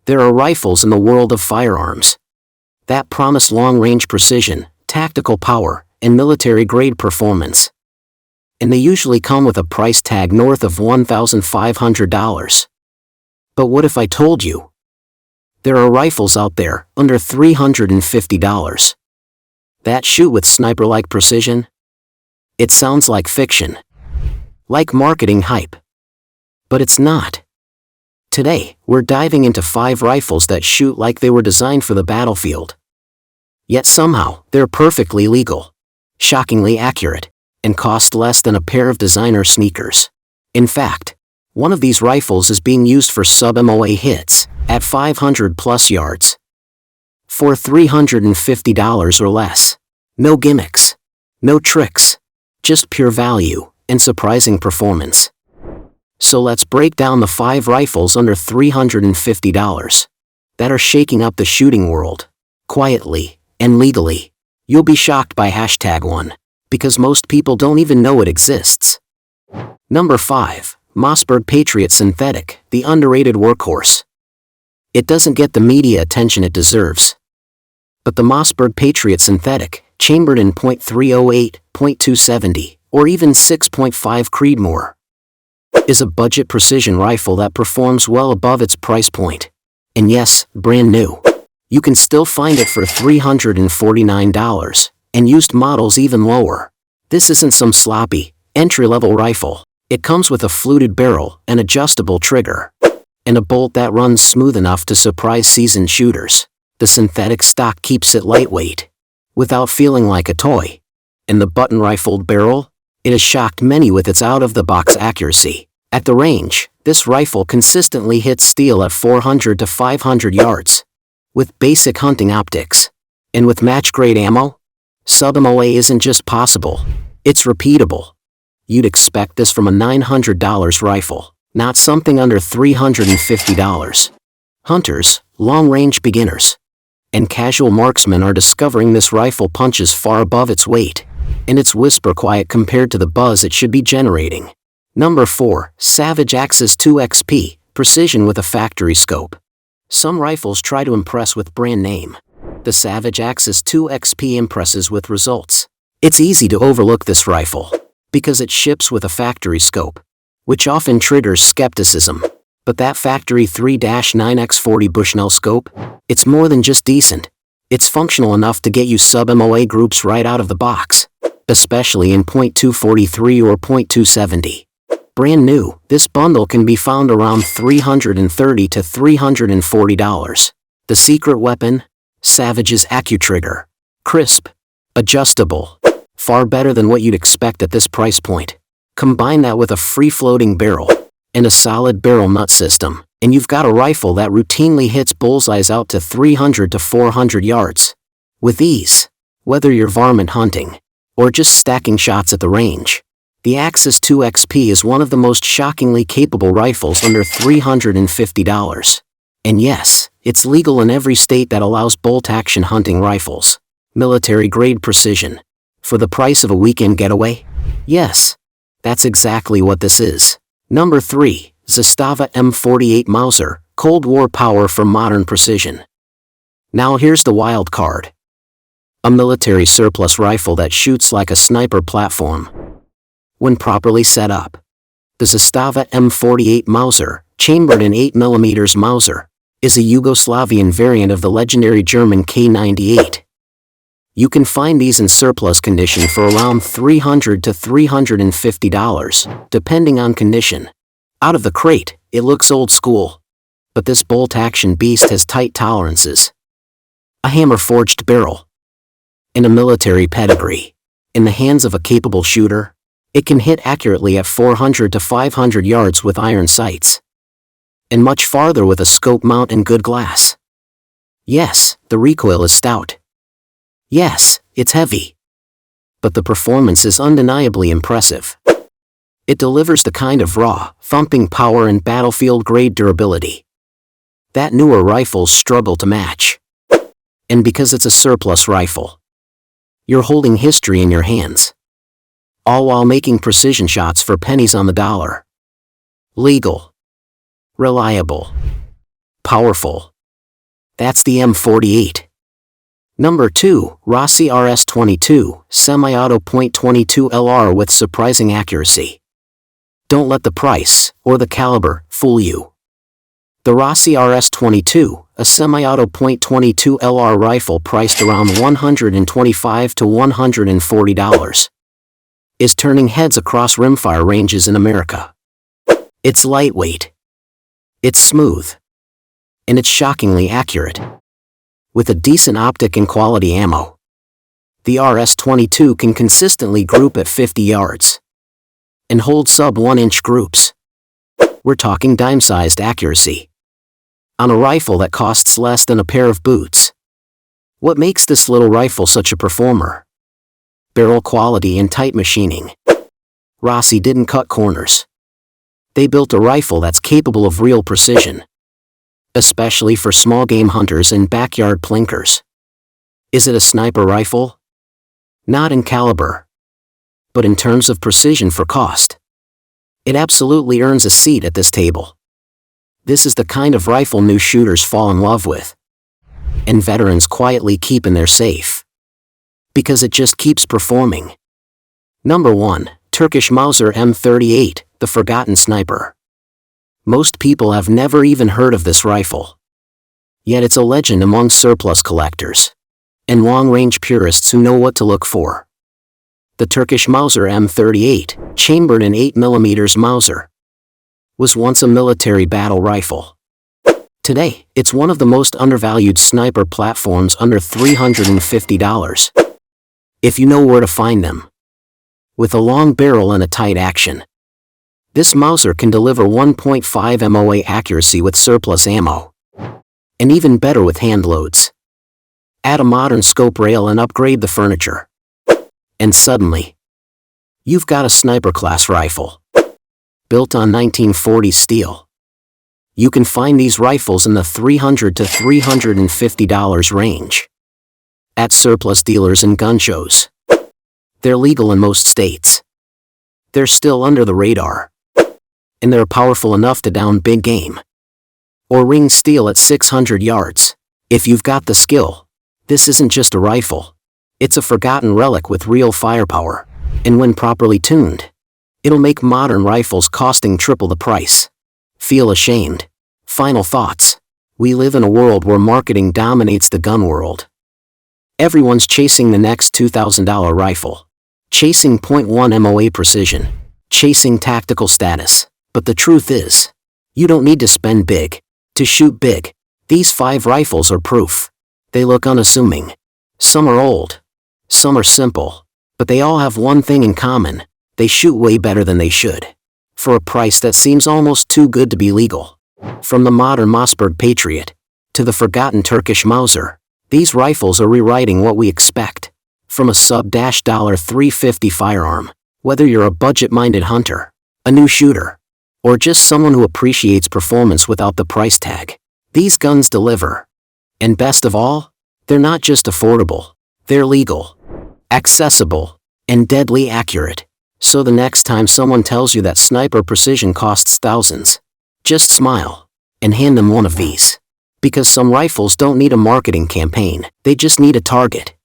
There are rifles in the world of firearms that promise long-range precision, tactical power, and military-grade performance. And they usually come with a price tag north of $1,500. But what if I told you there are rifles out there under $350 that shoot with sniper-like precision? It sounds like fiction, like marketing hype. But it's not. Today, we're diving into 5 rifles that shoot like they were designed for the battlefield. Yet somehow, they're perfectly legal, shockingly accurate, and cost less than a pair of designer sneakers. In fact, one of these rifles is being used for sub-MOA hits at 500+ yards for $350 or less. No gimmicks, no tricks, just pure value and surprising performance. So let's break down the 5 rifles under $350 that are shaking up the shooting world, quietly and legally. You'll be shocked by #1, because most people don't even know it exists. Number 5, Mossberg Patriot Synthetic, the underrated workhorse. It doesn't get the media attention it deserves. But the Mossberg Patriot Synthetic, chambered in .308, .270, or even 6.5 Creedmoor, is a budget precision rifle that performs well above its price point. And yes, brand new. You can still find it for $349, and used models even lower. This isn't some sloppy, entry-level rifle. It comes with a fluted barrel, an adjustable trigger, and a bolt that runs smooth enough to surprise seasoned shooters. The synthetic stock keeps it lightweight, without feeling like a toy. And the button-rifled barrel? It has shocked many with its out-of-the-box accuracy. At the range, this rifle consistently hits steel at 400 to 500 yards, with basic hunting optics. And with match-grade ammo? Sub-MOA isn't just possible, it's repeatable. You'd expect this from a $900 rifle, not something under $350. Hunters, long-range beginners, and casual marksmen are discovering this rifle punches far above its weight, and it's whisper quiet compared to the buzz it should be generating. Number 4, Savage Axis 2XP, precision with a factory scope. Some rifles try to impress with brand name. The Savage Axis 2XP impresses with results. It's easy to overlook this rifle, because it ships with a factory scope, which often triggers skepticism. But that factory 3-9x40 Bushnell scope? It's more than just decent. It's functional enough to get you sub-MOA groups right out of the box, especially in .243 or .270. Brand new, this bundle can be found around $330 to $340. The secret weapon? Savage's AccuTrigger. Crisp, adjustable, far better than what you'd expect at this price point. Combine that with a free-floating barrel and a solid barrel nut system, and you've got a rifle that routinely hits bullseyes out to 300 to 400 yards with ease, whether you're varmint hunting or just stacking shots at the range. The Axis 2XP is one of the most shockingly capable rifles under $350. And yes, it's legal in every state that allows bolt-action hunting rifles. Military-grade precision. For the price of a weekend getaway? Yes, that's exactly what this is. Number 3, Zastava M48 Mauser, Cold War power for modern precision. Now here's the wild card. A military surplus rifle that shoots like a sniper platform when properly set up. The Zastava M48 Mauser, chambered in 8mm Mauser, is a Yugoslavian variant of the legendary German K98. You can find these in surplus condition for around $300 to $350, depending on condition. Out of the crate, it looks old school. But this bolt-action beast has tight tolerances, a hammer-forged barrel, and a military pedigree. In the hands of a capable shooter, it can hit accurately at 400 to 500 yards with iron sights, and much farther with a scope mount and good glass. Yes, the recoil is stout. Yes, it's heavy. But the performance is undeniably impressive. It delivers the kind of raw, thumping power and battlefield-grade durability that newer rifles struggle to match. And because it's a surplus rifle, you're holding history in your hands, all while making precision shots for pennies on the dollar. Legal, reliable, powerful, That's the M48. Number 2, Rossi RS22, semi-auto .22 LR with surprising accuracy. Don't let the price, or the caliber, fool you. The Rossi RS22, a semi-auto .22 LR rifle priced around $125 to $140, is turning heads across rimfire ranges in America. It's lightweight. It's smooth. And it's shockingly accurate. With a decent optic and quality ammo, the RS22 can consistently group at 50 yards and hold sub-1 inch groups. We're talking dime-sized accuracy on a rifle that costs less than a pair of boots. What makes this little rifle such a performer? Barrel quality and tight machining. Rossi didn't cut corners. They built a rifle that's capable of real precision, especially for small game hunters and backyard plinkers. Is it a sniper rifle? Not in caliber, but in terms of precision for cost. It absolutely earns a seat at this table. This is the kind of rifle new shooters fall in love with, and veterans quietly keep in their safe, because it just keeps performing. Number 1, Turkish Mauser M38, the forgotten sniper. Most people have never even heard of this rifle. Yet it's a legend among surplus collectors and long-range purists who know what to look for. The Turkish Mauser M38, chambered in 8mm Mauser, was once a military battle rifle. Today, it's one of the most undervalued sniper platforms under $350. If you know where to find them. With a long barrel and a tight action, this Mauser can deliver 1.5 MOA accuracy with surplus ammo, and even better with hand loads. Add a modern scope rail and upgrade the furniture, and suddenly, you've got a sniper class rifle, built on 1940s steel. You can find these rifles in the $300 to $350 range at surplus dealers and gun shows. They're legal in most states. They're still under the radar, and they're powerful enough to down big game or ring steel at 600 yards. If you've got the skill, this isn't just a rifle. It's a forgotten relic with real firepower, and when properly tuned, it'll make modern rifles costing triple the price feel ashamed. Final thoughts. We live in a world where marketing dominates the gun world. Everyone's chasing the next $2,000 rifle, chasing .1 MOA precision, chasing tactical status. But the truth is, you don't need to spend big to shoot big. These 5 rifles are proof. They look unassuming. Some are old, some are simple, but they all have one thing in common: they shoot way better than they should, for a price that seems almost too good to be legal. From the modern Mossberg Patriot to the forgotten Turkish Mauser, these rifles are rewriting what we expect from a sub-$350 firearm. Whether you're a budget-minded hunter, a new shooter, or just someone who appreciates performance without the price tag, these guns deliver. And best of all, they're not just affordable, they're legal, accessible, and deadly accurate. So the next time someone tells you that sniper precision costs thousands, just smile and hand them one of these. Because some rifles don't need a marketing campaign, they just need a target.